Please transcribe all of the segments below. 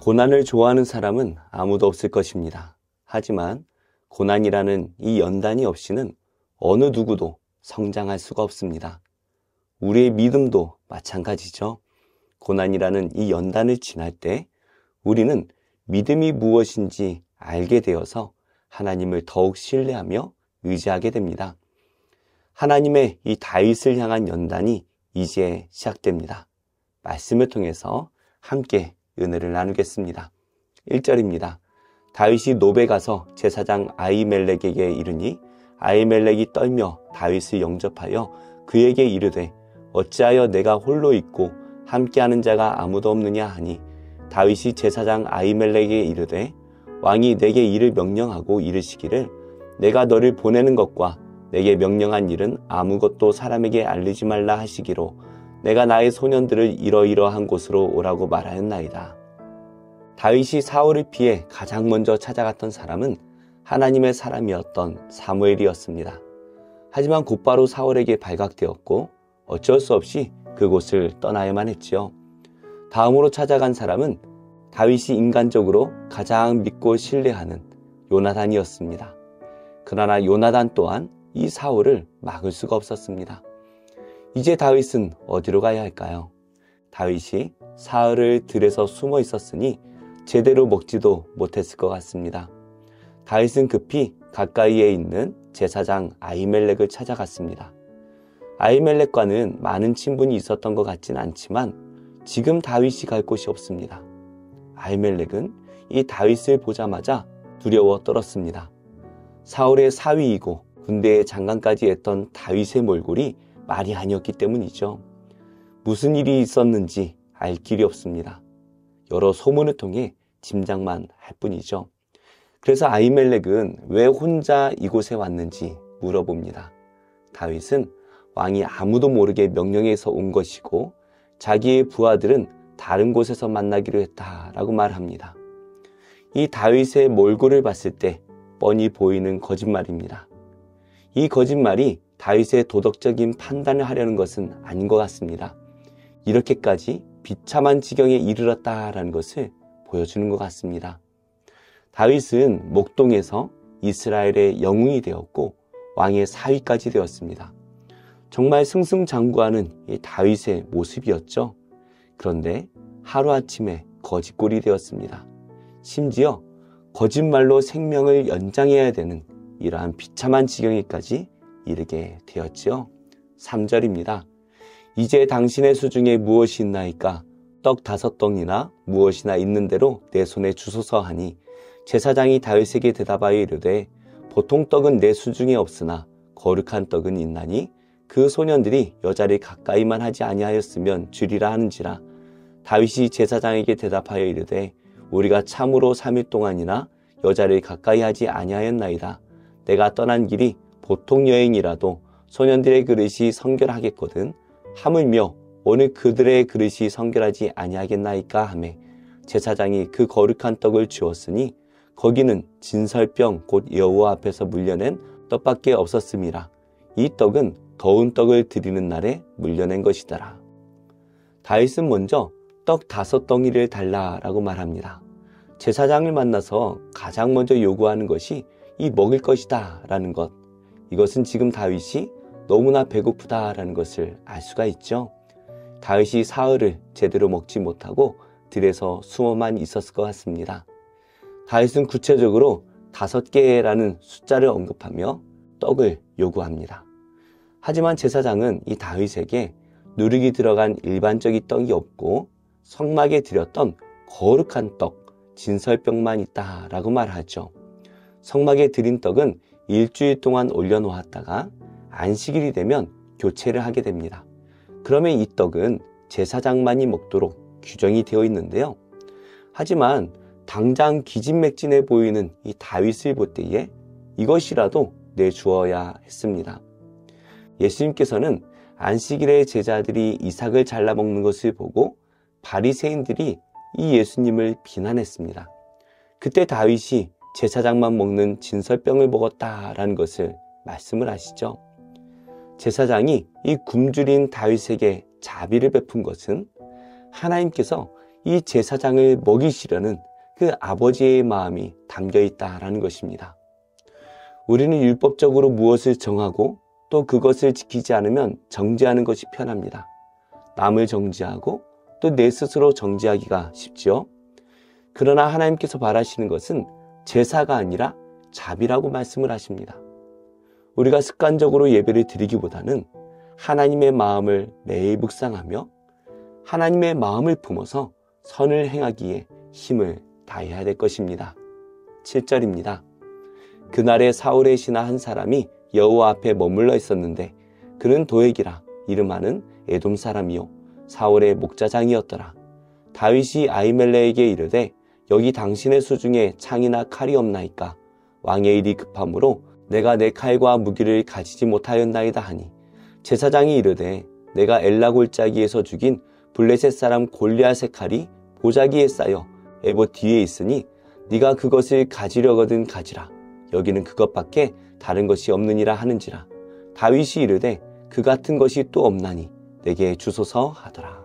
고난을 좋아하는 사람은 아무도 없을 것입니다. 하지만 고난이라는 이 연단이 없이는 어느 누구도 성장할 수가 없습니다. 우리의 믿음도 마찬가지죠. 고난이라는 이 연단을 지날 때 우리는 믿음이 무엇인지 알게 되어서 하나님을 더욱 신뢰하며 의지하게 됩니다. 하나님의 이 다윗을 향한 연단이 이제 시작됩니다. 말씀을 통해서 함께 은혜를 나누겠습니다. 1절입니다. 다윗이 노베 가서 제사장 아히멜렉에게 이르니 아히멜렉이 떨며 다윗을 영접하여 그에게 이르되 어찌하여 내가 홀로 있고 함께하는 자가 아무도 없느냐 하니 다윗이 제사장 아히멜렉에게 이르되 왕이 내게 이를 명령하고 이르시기를 내가 너를 보내는 것과 내게 명령한 일은 아무것도 사람에게 알리지 말라 하시기로 내가 나의 소년들을 이러이러한 곳으로 오라고 말하였나이다. 다윗이 사울을 피해 가장 먼저 찾아갔던 사람은 하나님의 사람이었던 사무엘이었습니다. 하지만 곧바로 사울에게 발각되었고 어쩔 수 없이 그곳을 떠나야만 했지요. 다음으로 찾아간 사람은 다윗이 인간적으로 가장 믿고 신뢰하는 요나단이었습니다. 그러나 요나단 또한 이 사울을 막을 수가 없었습니다. 이제 다윗은 어디로 가야 할까요? 다윗이 사흘을 들에서 숨어 있었으니 제대로 먹지도 못했을 것 같습니다. 다윗은 급히 가까이에 있는 제사장 아히멜렉을 찾아갔습니다. 아히멜렉과는 많은 친분이 있었던 것 같진 않지만 지금 다윗이 갈 곳이 없습니다. 아히멜렉은 이 다윗을 보자마자 두려워 떨었습니다. 사울의 사위이고 군대의 장관까지 했던 다윗의 몰골이 말이 아니었기 때문이죠. 무슨 일이 있었는지 알 길이 없습니다. 여러 소문을 통해 짐작만 할 뿐이죠. 그래서 아히멜렉은 왜 혼자 이곳에 왔는지 물어봅니다. 다윗은 왕이 아무도 모르게 명령해서 온 것이고 자기의 부하들은 다른 곳에서 만나기로 했다라고 말합니다. 이 다윗의 몰골을 봤을 때 뻔히 보이는 거짓말입니다. 이 거짓말이 다윗의 도덕적인 판단을 하려는 것은 아닌 것 같습니다. 이렇게까지 비참한 지경에 이르렀다라는 것을 보여주는 것 같습니다. 다윗은 목동에서 이스라엘의 영웅이 되었고 왕의 사위까지 되었습니다. 정말 승승장구하는 이 다윗의 모습이었죠. 그런데 하루아침에 거짓골이 되었습니다. 심지어 거짓말로 생명을 연장해야 되는 이러한 비참한 지경에까지 이르게 되었지요. 3절입니다. 이제 당신의 수중에 무엇이 있나이까? 떡 5덩이나 무엇이나 있는 대로 내 손에 주소서 하니 제사장이 다윗에게 대답하여 이르되 보통 떡은 내 수중에 없으나 거룩한 떡은 있나니 그 소년들이 여자를 가까이만 하지 아니하였으면 주리라 하는지라. 다윗이 제사장에게 대답하여 이르되 우리가 참으로 3일 동안이나 여자를 가까이 하지 아니하였나이다. 내가 떠난 길이 보통 여행이라도 소년들의 그릇이 성결하겠거든. 하물며 오늘 그들의 그릇이 성결하지 아니하겠나이까 하매 제사장이 그 거룩한 떡을 주었으니 거기는 진설병 곧 여호와 앞에서 물려낸 떡밖에 없었음이라. 이 떡은 더운 떡을 드리는 날에 물려낸 것이더라. 다윗은 먼저 떡 5덩이를 달라라고 말합니다. 제사장을 만나서 가장 먼저 요구하는 것이 이 먹을 것이다 라는 것. 이것은 지금 다윗이 너무나 배고프다라는 것을 알 수가 있죠. 다윗이 사흘을 제대로 먹지 못하고 들에서 숨어만 있었을 것 같습니다. 다윗은 구체적으로 5개라는 숫자를 언급하며 떡을 요구합니다. 하지만 제사장은 이 다윗에게 누룩이 들어간 일반적인 떡이 없고 성막에 드렸던 거룩한 떡, 진설병만 있다라고 말하죠. 성막에 드린 떡은 일주일 동안 올려놓았다가 안식일이 되면 교체를 하게 됩니다. 그러면 이 떡은 제사장만이 먹도록 규정이 되어 있는데요. 하지만 당장 기진맥진해 보이는 이 다윗을 볼 때에 이것이라도 내주어야 했습니다. 예수님께서는 안식일에 제자들이 이삭을 잘라 먹는 것을 보고 바리새인들이 이 예수님을 비난했습니다. 그때 다윗이 제사장만 먹는 진설병을 먹었다라는 것을 말씀을 하시죠. 제사장이 이 굶주린 다윗에게 자비를 베푼 것은 하나님께서 이 제사장을 먹이시려는 그 아버지의 마음이 담겨 있다라는 것입니다. 우리는 율법적으로 무엇을 정하고 또 그것을 지키지 않으면 정죄하는 것이 편합니다. 남을 정죄하고 또 내 스스로 정죄하기가 쉽지요. 그러나 하나님께서 바라시는 것은 제사가 아니라 자비라고 말씀을 하십니다. 우리가 습관적으로 예배를 드리기보다는 하나님의 마음을 매일 묵상하며 하나님의 마음을 품어서 선을 행하기에 힘을 다해야 될 것입니다. 7절입니다. 그날에 사울의 신하 한 사람이 여호와 앞에 머물러 있었는데 그는 도액이라 이름하는 에돔 사람이요 사울의 목자장이었더라. 다윗이 아히멜렉에게 이르되 여기 당신의 수중에 창이나 칼이 없나이까? 왕의 일이 급함으로 내가 내 칼과 무기를 가지지 못하였나이다 하니 제사장이 이르되 내가 엘라 골짜기에서 죽인 블레셋 사람 골리앗의 칼이 보자기에 쌓여 에봇 뒤에 있으니 네가 그것을 가지려거든 가지라. 여기는 그것밖에 다른 것이 없느니라 하는지라. 다윗이 이르되 그 같은 것이 또 없나니 내게 주소서 하더라.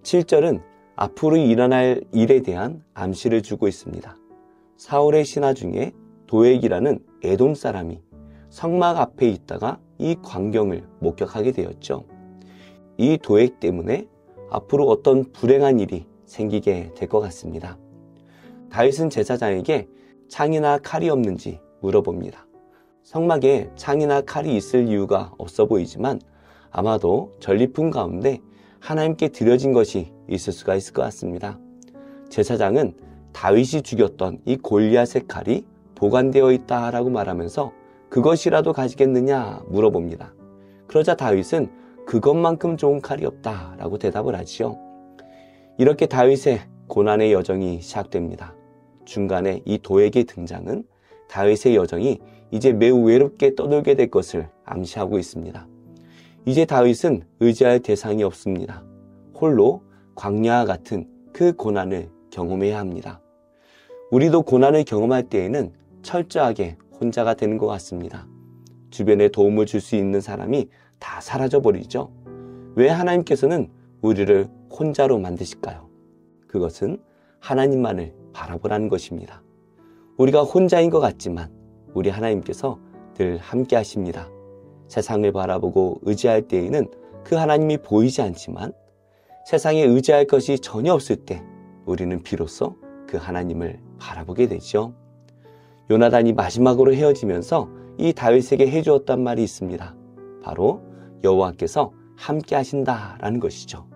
7절은 앞으로 일어날 일에 대한 암시를 주고 있습니다. 사울의 신하 중에 도액이라는 에돔 사람이 성막 앞에 있다가 이 광경을 목격하게 되었죠. 이 도액 때문에 앞으로 어떤 불행한 일이 생기게 될 것 같습니다. 다윗은 제사장에게 창이나 칼이 없는지 물어봅니다. 성막에 창이나 칼이 있을 이유가 없어 보이지만 아마도 전리품 가운데 하나님께 드려진 것이 있을 수가 있을 것 같습니다. 제사장은 다윗이 죽였던 이 골리앗의 칼이 보관되어 있다라고 말하면서 그것이라도 가지겠느냐 물어봅니다. 그러자 다윗은 그것만큼 좋은 칼이 없다라고 대답을 하지요. 이렇게 다윗의 고난의 여정이 시작됩니다. 중간에 이 도액의 등장은 다윗의 여정이 이제 매우 외롭게 떠돌게 될 것을 암시하고 있습니다. 이제 다윗은 의지할 대상이 없습니다. 홀로 광야와 같은 그 고난을 경험해야 합니다. 우리도 고난을 경험할 때에는 철저하게 혼자가 되는 것 같습니다. 주변에 도움을 줄 수 있는 사람이 다 사라져버리죠. 왜 하나님께서는 우리를 혼자로 만드실까요? 그것은 하나님만을 바라보라는 것입니다. 우리가 혼자인 것 같지만 우리 하나님께서 늘 함께 하십니다. 세상을 바라보고 의지할 때에는 그 하나님이 보이지 않지만 세상에 의지할 것이 전혀 없을 때 우리는 비로소 그 하나님을 바라보게 되죠. 요나단이 마지막으로 헤어지면서 이 다윗에게 해주었단 말이 있습니다. 바로 여호와께서 함께 하신다라는 것이죠.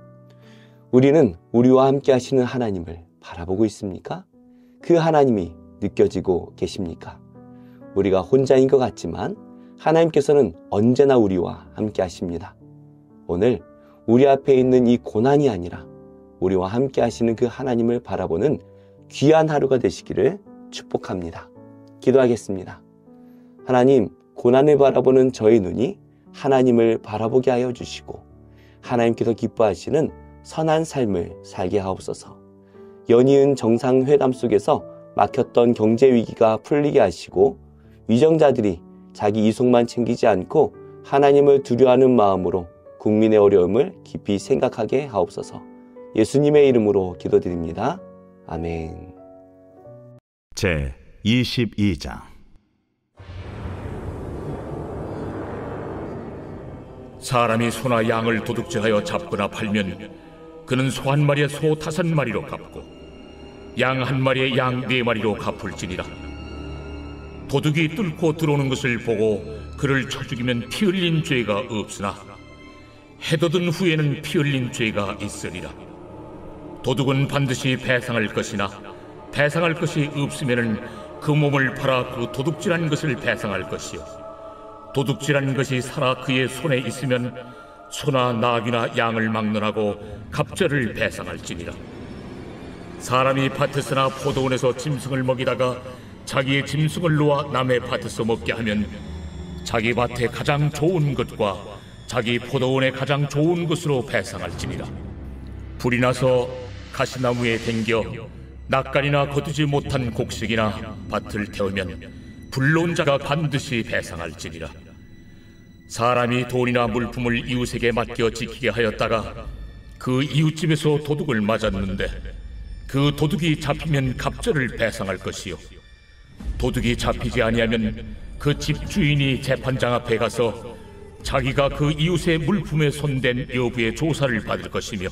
우리는 우리와 함께 하시는 하나님을 바라보고 있습니까? 그 하나님이 느껴지고 계십니까? 우리가 혼자인 것 같지만 하나님께서는 언제나 우리와 함께 하십니다. 오늘 우리 앞에 있는 이 고난이 아니라 우리와 함께 하시는 그 하나님을 바라보는 귀한 하루가 되시기를 축복합니다. 기도하겠습니다. 하나님, 고난을 바라보는 저의 눈이 하나님을 바라보게 하여 주시고 하나님께서 기뻐하시는 선한 삶을 살게 하옵소서. 연이은 정상회담 속에서 막혔던 경제 위기가 풀리게 하시고 위정자들이 자기 이속만 챙기지 않고 하나님을 두려워하는 마음으로 국민의 어려움을 깊이 생각하게 하옵소서. 예수님의 이름으로 기도드립니다. 아멘. 제 22장. 사람이 소나 양을 도둑질하여 잡거나 팔면 그는 소 한 마리에 소 5마리로 갚고 양 한 마리에 양 4마리로 갚을지니라. 도둑이 뚫고 들어오는 것을 보고 그를 쳐 죽이면 피 흘린 죄가 없으나 해돋은 후에는 피 흘린 죄가 있으리라. 도둑은 반드시 배상할 것이나 배상할 것이 없으면은 그 몸을 팔아 그 도둑질한 것을 배상할 것이요, 도둑질한 것이 살아 그의 손에 있으면 소나 나귀나 양을 막론하고 갑절을 배상할지니라. 사람이 밭에서나 포도원에서 짐승을 먹이다가 자기의 짐승을 놓아 남의 밭에서 먹게 하면 자기 밭에 가장 좋은 것과 자기 포도원에 가장 좋은 것으로 배상할지니라. 불이 나서 가시나무에 댕겨 낯간이나 거두지 못한 곡식이나 밭을 태우면 불러온 자가 반드시 배상할지니라. 사람이 돈이나 물품을 이웃에게 맡겨 지키게 하였다가 그 이웃집에서 도둑을 맞았는데 그 도둑이 잡히면 갑절을 배상할 것이요, 도둑이 잡히지 아니하면 그 집 주인이 재판장 앞에 가서 자기가 그 이웃의 물품에 손댄 여부의 조사를 받을 것이며,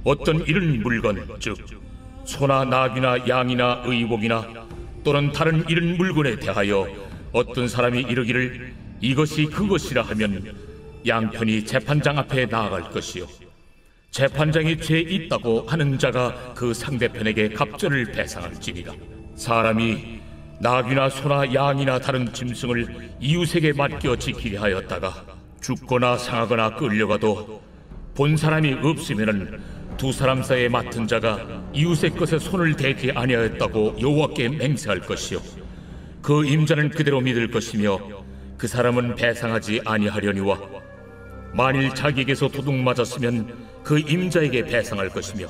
어떤 이런 물건, 즉 소나 낙이나 양이나 의복이나 또는 다른 이런 물건에 대하여 어떤 사람이 이르기를 이것이 그것이라 하면 양편이 재판장 앞에 나아갈 것이요, 재판장이 죄 있다고 하는 자가 그 상대편에게 갑절을 배상할지니라. 사람이 낙이나 소나 양이나 다른 짐승을 이웃에게 맡겨 지키려 하였다가 죽거나 상하거나 끌려가도 본 사람이 없으면은 두 사람 사이에 맡은 자가 이웃의 것에 손을 대지 아니하였다고 여호와께 맹세할 것이요, 그 임자는 그대로 믿을 것이며 그 사람은 배상하지 아니하려니와, 만일 자기에게서 도둑 맞았으면 그 임자에게 배상할 것이며,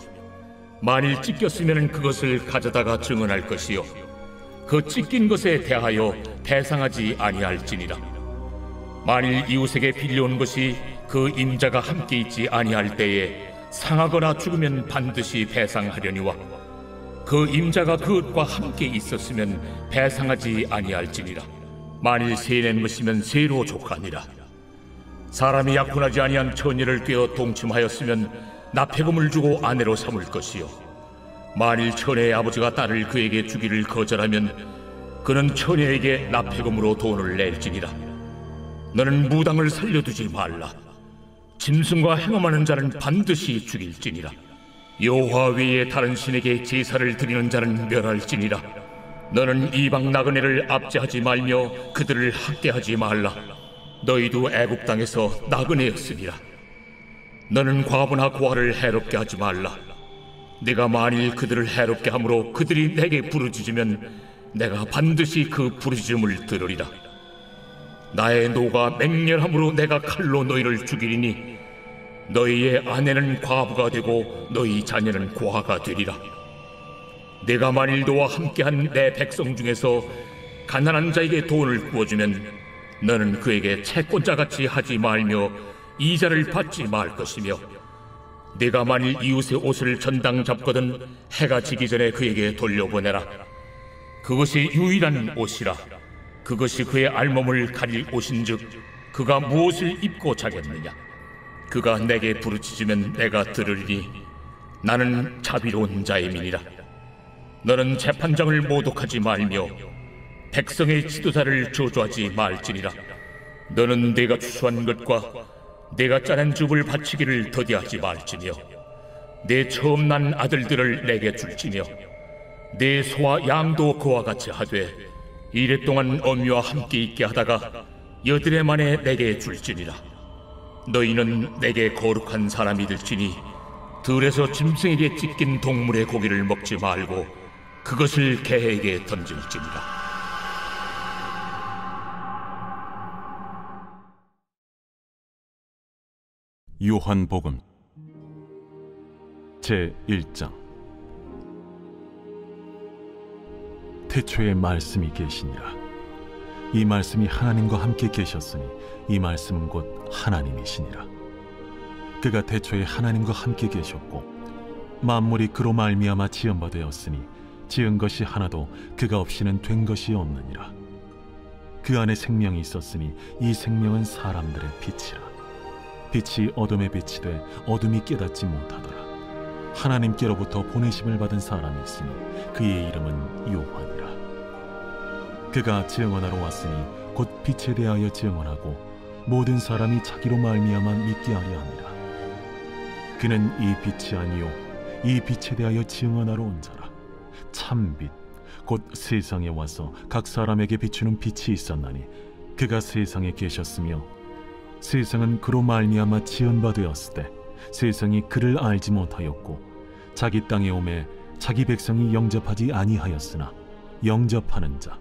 만일 찢겼으면 그것을 가져다가 증언할 것이요, 그 찢긴 것에 대하여 배상하지 아니할지니라. 만일 이웃에게 빌려온 것이 그 임자가 함께 있지 아니할 때에 상하거나 죽으면 반드시 배상하려니와, 그 임자가 그것과 함께 있었으면 배상하지 아니할지니라. 만일 세낸 것이면 세로 족하니라. 사람이 약혼하지 아니한 처녀를 꿰어 동침하였으면 납폐금을 주고 아내로 삼을 것이요, 만일 처녀의 아버지가 딸을 그에게 주기를 거절하면 그는 처녀에게 납폐금으로 돈을 낼지니라. 너는 무당을 살려두지 말라. 짐승과 행음하는 자는 반드시 죽일지니라. 여호와 외에 다른 신에게 제사를 드리는 자는 멸할지니라. 너는 이방 나그네를 압제하지 말며 그들을 학대하지 말라. 너희도 애굽 땅에서 나그네였으니라. 너는 과부나 고아를 해롭게 하지 말라. 내가 만일 그들을 해롭게 함으로 그들이 내게 부르짖으면 내가 반드시 그 부르짖음을 들으리라. 나의 노가 맹렬함으로 내가 칼로 너희를 죽이리니 너희의 아내는 과부가 되고 너희 자녀는 고아가 되리라. 내가 만일 너와 함께한 내 백성 중에서 가난한 자에게 돈을 구워주면 너는 그에게 채권자같이 하지 말며 이자를 받지 말 것이며, 내가 만일 이웃의 옷을 전당 잡거든 해가 지기 전에 그에게 돌려보내라. 그것이 유일한 옷이라. 그것이 그의 알몸을 가릴 옷인즉 그가 무엇을 입고 자겠느냐. 그가 내게 부르짖으면 내가 들으리니 나는 자비로운 자임이니라. 너는 재판장을 모독하지 말며 백성의 지도자를 저주하지 말지니라. 너는 내가 추수한 것과 내가 짜낸 즙을 바치기를 더디하지 말지며, 내 처음 난 아들들을 내게 줄지며, 내 소와 양도 그와 같이 하되 이랫동안 어미와 함께 있게 하다가 여드레 만에 내게 줄지니라. 너희는 내게 거룩한 사람이 될지니 들에서 짐승에게 찢긴 동물의 고기를 먹지 말고 그것을 개에게 던질지니라. 요한복음 제1장. 태초에 말씀이 계시니라. 이 말씀이 하나님과 함께 계셨으니 이 말씀은 곧 하나님이시니라. 그가 태초에 하나님과 함께 계셨고 만물이 그로 말미암아 지은 바 되었으니 지은 것이 하나도 그가 없이는 된 것이 없느니라. 그 안에 생명이 있었으니 이 생명은 사람들의 빛이라. 빛이 어둠에 빛이 돼 어둠이 깨닫지 못하더라. 하나님께로부터 보내심을 받은 사람이 있으니 그의 이름은 요한이라. 그가 증언하러 왔으니 곧 빛에 대하여 증언하고 모든 사람이 자기로 말미암아 믿게 하려 함이라. 그는 이 빛이 아니요 이 빛에 대하여 증언하러 온 자라. 참빛 곧 세상에 와서 각 사람에게 비추는 빛이 있었나니 그가 세상에 계셨으며 세상은 그로 말미암아 지은 바 되었을 때 세상이 그를 알지 못하였고 자기 땅에 오매 자기 백성이 영접하지 아니하였으나 영접하는 자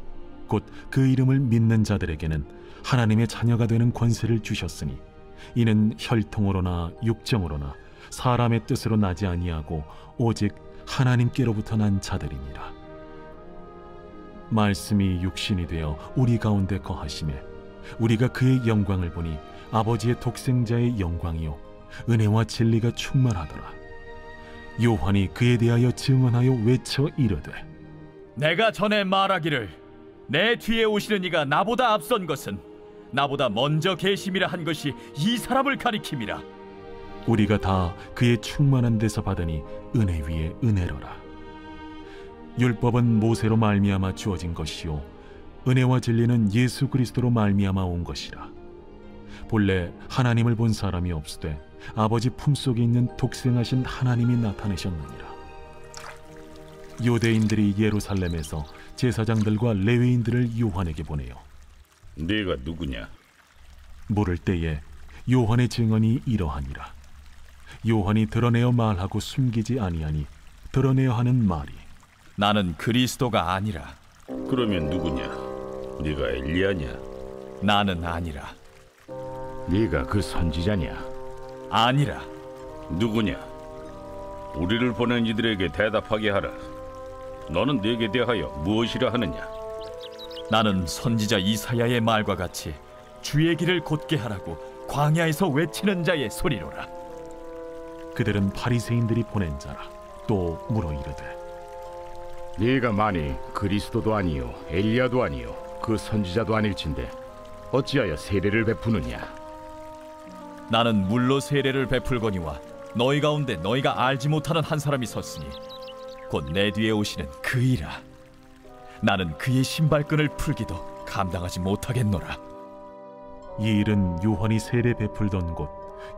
곧 그 이름을 믿는 자들에게는 하나님의 자녀가 되는 권세를 주셨으니 이는 혈통으로나 육정으로나 사람의 뜻으로 나지 아니하고 오직 하나님께로부터 난 자들이니라. 말씀이 육신이 되어 우리 가운데 거하시매 우리가 그의 영광을 보니 아버지의 독생자의 영광이요 은혜와 진리가 충만하더라. 요한이 그에 대하여 증언하여 외쳐 이르되, 내가 전에 말하기를 내 뒤에 오시는 이가 나보다 앞선 것은 나보다 먼저 계심이라 한 것이 이 사람을 가리킴이라. 우리가 다 그의 충만한 데서 받으니 은혜 위에 은혜로라. 율법은 모세로 말미암아 주어진 것이요 은혜와 진리는 예수 그리스도로 말미암아 온 것이라. 본래 하나님을 본 사람이 없으되 아버지 품속에 있는 독생하신 하나님이 나타내셨느니라. 유대인들이 예루살렘에서 제사장들과 레위인들을 요한에게 보내요. 네가 누구냐? 물을 때에 요한의 증언이 이러하니라. 요한이 드러내어 말하고 숨기지 아니하니 드러내어 하는 말이, 나는 그리스도가 아니라. 그러면 누구냐? 네가 엘리야냐? 나는 아니라. 네가 그 선지자냐? 아니라. 누구냐? 우리를 보낸 이들에게 대답하게 하라. 너는 네게 대하여 무엇이라 하느냐? 나는 선지자 이사야의 말과 같이 주의 길을 곧게 하라고 광야에서 외치는 자의 소리로라. 그들은 바리새인들이 보낸 자라. 또 물어 이르되, 네가 만일 그리스도도 아니요 엘리야도 아니요 그 선지자도 아닐진데 어찌하여 세례를 베푸느냐? 나는 물로 세례를 베풀거니와 너희 가운데 너희가 알지 못하는 한 사람이 섰으니 곧 내 뒤에 오시는 그이라. 나는 그의 신발끈을 풀기도 감당하지 못하겠노라. 이 일은 요한이 세례 베풀던 곳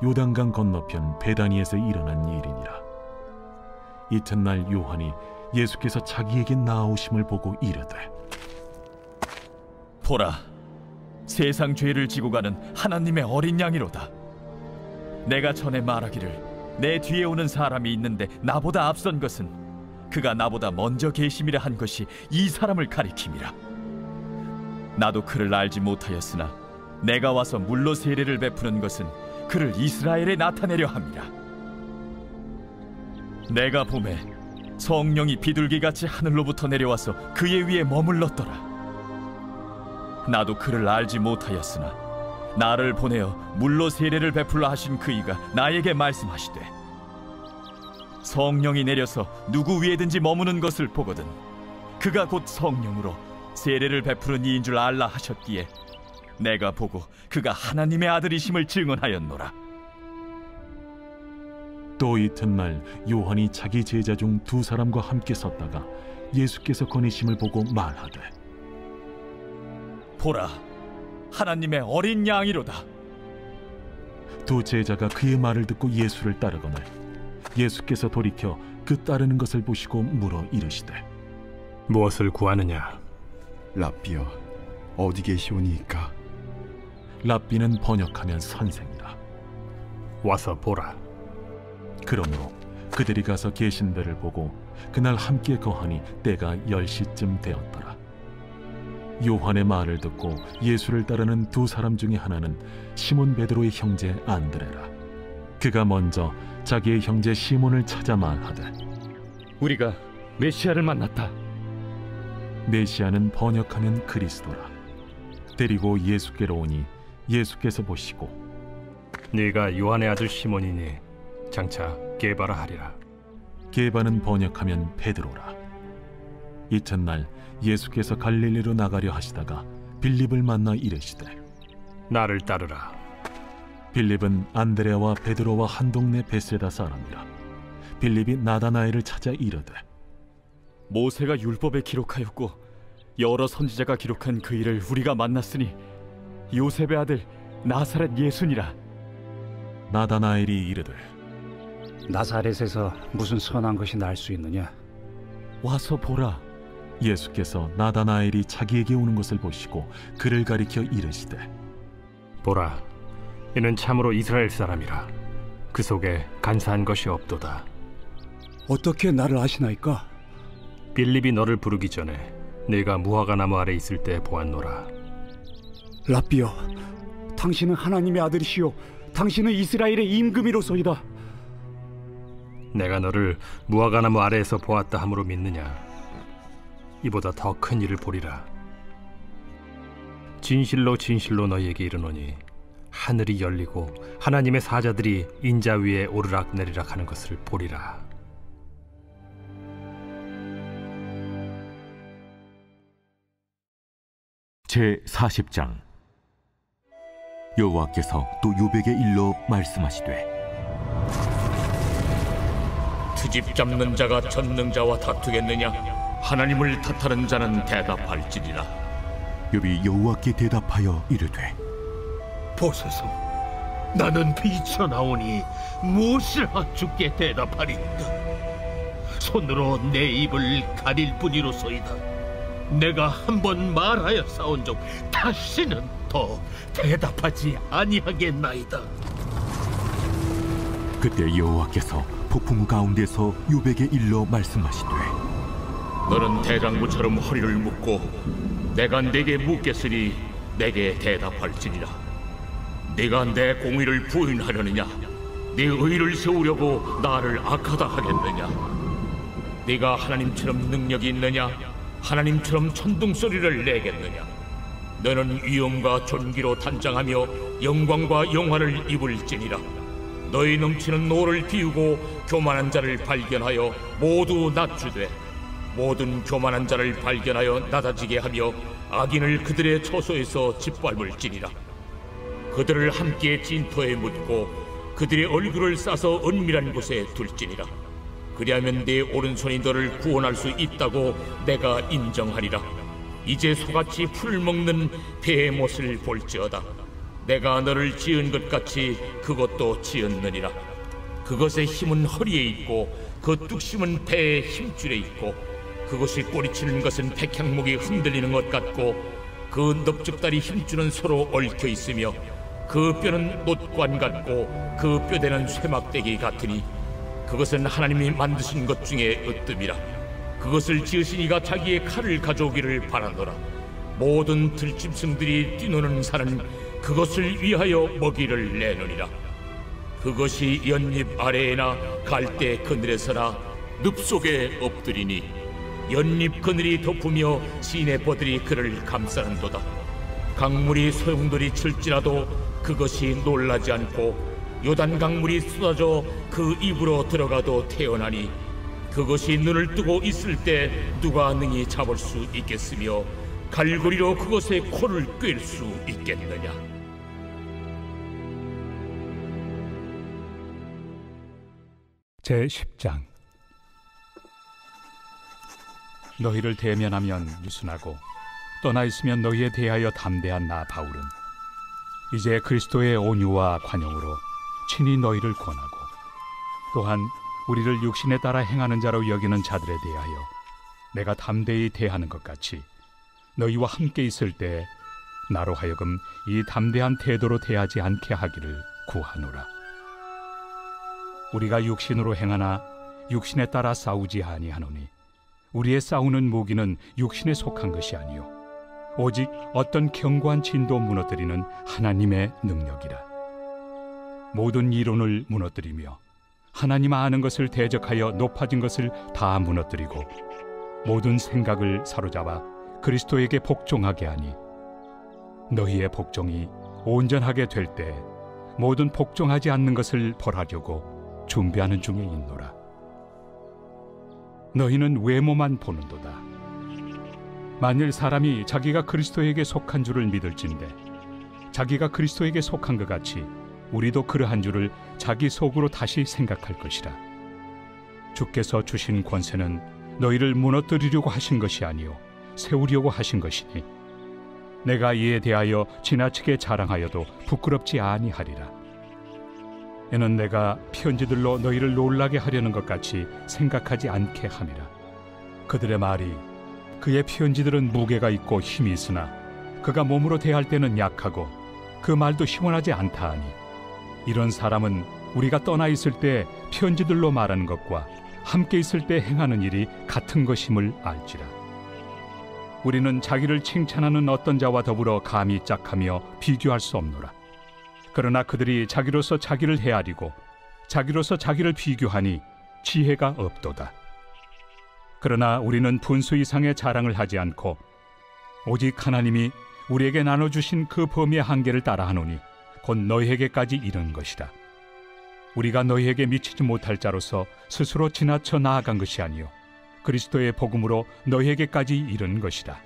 요단강 건너편 베다니에서 일어난 일이니라. 이튿날 요한이 예수께서 자기에게 나아오심을 보고 이르되, 보라, 세상 죄를 지고 가는 하나님의 어린 양이로다. 내가 전에 말하기를 내 뒤에 오는 사람이 있는데 나보다 앞선 것은 그가 나보다 먼저 계심이라 한 것이 이 사람을 가리킴이라. 나도 그를 알지 못하였으나 내가 와서 물로 세례를 베푸는 것은 그를 이스라엘에 나타내려 함이라. 내가 보매 성령이 비둘기같이 하늘로부터 내려와서 그의 위에 머물렀더라. 나도 그를 알지 못하였으나 나를 보내어 물로 세례를 베풀라 하신 그이가 나에게 말씀하시되, 성령이 내려서 누구 위에든지 머무는 것을 보거든 그가 곧 성령으로 세례를 베푸는 이인 줄 알라 하셨기에 내가 보고 그가 하나님의 아들이심을 증언하였노라. 또 이튿날 요한이 자기 제자 중 두 사람과 함께 섰다가 예수께서 거니심을 보고 말하되, 보라, 하나님의 어린 양이로다. 두 제자가 그의 말을 듣고 예수를 따르거늘 예수께서 돌이켜 그 따르는 것을 보시고 물어 이르시되, 무엇을 구하느냐? 랍비여, 어디 계시오니이까? 랍비는 번역하면 선생이라. 와서 보라. 그러므로 그들이 가서 계신 데를 보고 그날 함께 거하니 때가 10시쯤 되었더라. 요한의 말을 듣고 예수를 따르는 두 사람 중에 하나는 시몬 베드로의 형제 안드레라. 그가 먼저 자기의 형제 시몬을 찾아 말하되, 우리가 메시아를 만났다. 메시아는 번역하면 그리스도라. 데리고 예수께로 오니 예수께서 보시고, 네가 요한의 아들 시몬이니 장차 게바라 하리라. 게바는 번역하면 베드로라. 이튿날 예수께서 갈릴리로 나가려 하시다가 빌립을 만나 이르시되, 나를 따르라. 빌립은 안드레와 베드로와 한 동네 베세다 사람이라. 빌립이 나다나엘을 찾아 이르되, 모세가 율법에 기록하였고 여러 선지자가 기록한 그 일을 우리가 만났으니 요셉의 아들 나사렛 예수니라. 나다나엘이 이르되, 나사렛에서 무슨 선한 것이 날 수 있느냐? 와서 보라. 예수께서 나다나엘이 자기에게 오는 것을 보시고 그를 가리켜 이르시되, 보라, 이는 참으로 이스라엘 사람이라. 그 속에 간사한 것이 없도다. 어떻게 나를 아시나이까? 빌립이 너를 부르기 전에 네가 무화과 나무 아래 있을 때 보았노라. 랍비여, 당신은 하나님의 아들이시오 당신은 이스라엘의 임금이로소이다. 내가 너를 무화과 나무 아래에서 보았다 함으로 믿느냐? 이보다 더 큰 일을 보리라. 진실로 진실로 너희에게 이르노니 하늘이 열리고 하나님의 사자들이 인자 위에 오르락 내리락 하는 것을 보리라. 제40장. 여호와께서 또 요백에 일러 말씀하시되, 트집 잡는 자가 전능자와 다투겠느냐? 하나님을 탓하는 자는 대답할지니라. 욥이 여호와께 대답하여 이르되, 보소서, 나는 비쳐나오니 무엇을 주께 대답하리이까? 손으로 내 입을 가릴 뿐이로소이다. 내가 한번 말하여 싸운 적 다시는 더 대답하지 아니하겠나이다. 그때 여호와께서 폭풍우 가운데서 욥에게 일러 말씀하시되, 너는 대장부처럼 허리를 묶고 내가 내게 묻겠으니 내게 대답할지니라. 네가 내 공의를 부인하려느냐? 네 의를 세우려고 나를 악하다 하겠느냐? 네가 하나님처럼 능력이 있느냐? 하나님처럼 천둥소리를 내겠느냐? 너는 위엄과 존귀로 단장하며 영광과 영화를 입을지니라. 너희 넘치는 노를 비우고 교만한 자를 발견하여 모두 낮추되, 모든 교만한 자를 발견하여 낮아지게 하며 악인을 그들의 처소에서 짓밟을지니라. 그들을 함께 진토에 묻고 그들의 얼굴을 싸서 은밀한 곳에 둘지니라. 그리하면 네 오른손이 너를 구원할 수 있다고 내가 인정하리라. 이제 소같이 풀을 먹는 배의 못을 볼지어다. 내가 너를 지은 것 같이 그것도 지었느니라. 그것의 힘은 허리에 있고 그 뚝심은 배의 힘줄에 있고, 그것이 꼬리치는 것은 백향목이 흔들리는 것 같고, 그 넙죽다리 힘줄은 서로 얽혀 있으며, 그 뼈는 놋관 같고 그 뼈대는 쇠막대기 같으니, 그것은 하나님이 만드신 것 중에 으뜸이라. 그것을 지으신 이가 자기의 칼을 가져오기를 바라노라. 모든 들짐승들이 뛰노는 산은 그것을 위하여 먹이를 내느니라. 그것이 연잎 아래에나 갈대 그늘에서나 늪 속에 엎드리니, 연잎 그늘이 덮으며 시내버들이 그를 감싸는도다. 강물이 소용돌이 칠지라도 그것이 놀라지 않고, 요단 강물이 쏟아져 그 입으로 들어가도 태어나니, 그것이 눈을 뜨고 있을 때 누가 능히 잡을 수 있겠으며 갈고리로 그것의 코를 꿰일 수 있겠느냐? 제10장. 너희를 대면하면 유순하고 떠나 있으면 너희에 대하여 담대한 나 바울은 이제 그리스도의 온유와 관용으로 친히 너희를 권하고, 또한 우리를 육신에 따라 행하는 자로 여기는 자들에 대하여 내가 담대히 대하는 것 같이 너희와 함께 있을 때 나로 하여금 이 담대한 태도로 대하지 않게 하기를 구하노라. 우리가 육신으로 행하나 육신에 따라 싸우지 아니하노니, 우리의 싸우는 무기는 육신에 속한 것이 아니요 오직 어떤 견고한 진도 무너뜨리는 하나님의 능력이라. 모든 이론을 무너뜨리며 하나님 아는 것을 대적하여 높아진 것을 다 무너뜨리고, 모든 생각을 사로잡아 그리스도에게 복종하게 하니, 너희의 복종이 온전하게 될 때 모든 복종하지 않는 것을 벌하려고 준비하는 중에 있노라. 너희는 외모만 보는도다. 만일 사람이 자기가 그리스도에게 속한 줄을 믿을진대, 자기가 그리스도에게 속한 것 같이 우리도 그러한 줄을 자기 속으로 다시 생각할 것이라. 주께서 주신 권세는 너희를 무너뜨리려고 하신 것이 아니요 세우려고 하신 것이니, 내가 이에 대하여 지나치게 자랑하여도 부끄럽지 아니하리라. 이는 내가 편지들로 너희를 놀라게 하려는 것 같이 생각하지 않게 함이라. 그들의 말이 그의 편지들은 무게가 있고 힘이 있으나 그가 몸으로 대할 때는 약하고 그 말도 시원하지 않다 하니, 이런 사람은 우리가 떠나 있을 때 편지들로 말하는 것과 함께 있을 때 행하는 일이 같은 것임을 알지라. 우리는 자기를 칭찬하는 어떤 자와 더불어 감히 짝하며 비교할 수 없노라. 그러나 그들이 자기로서 자기를 헤아리고 자기로서 자기를 비교하니 지혜가 없도다. 그러나 우리는 분수 이상의 자랑을 하지 않고 오직 하나님이 우리에게 나눠주신 그 범위의 한계를 따라하노니, 곧 너희에게까지 이른 것이라. 우리가 너희에게 미치지 못할 자로서 스스로 지나쳐 나아간 것이 아니요 그리스도의 복음으로 너희에게까지 이른 것이라.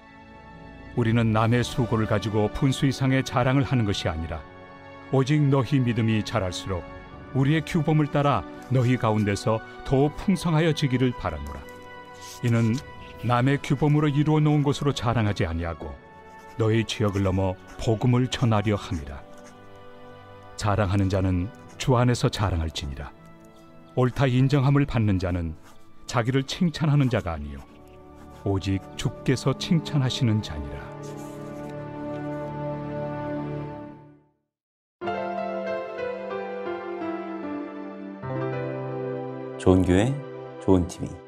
우리는 남의 수고를 가지고 분수 이상의 자랑을 하는 것이 아니라 오직 너희 믿음이 자랄수록 우리의 규범을 따라 너희 가운데서 더욱 풍성하여지기를 바라노라. 이는 남의 규범으로 이루어 놓은 것으로 자랑하지 아니하고 너희 지역을 넘어 복음을 전하려 함이라. 자랑하는 자는 주 안에서 자랑할지니라. 옳다 인정함을 받는 자는 자기를 칭찬하는 자가 아니요 오직 주께서 칭찬하시는 자니라. 좋은 교회, 좋은 TV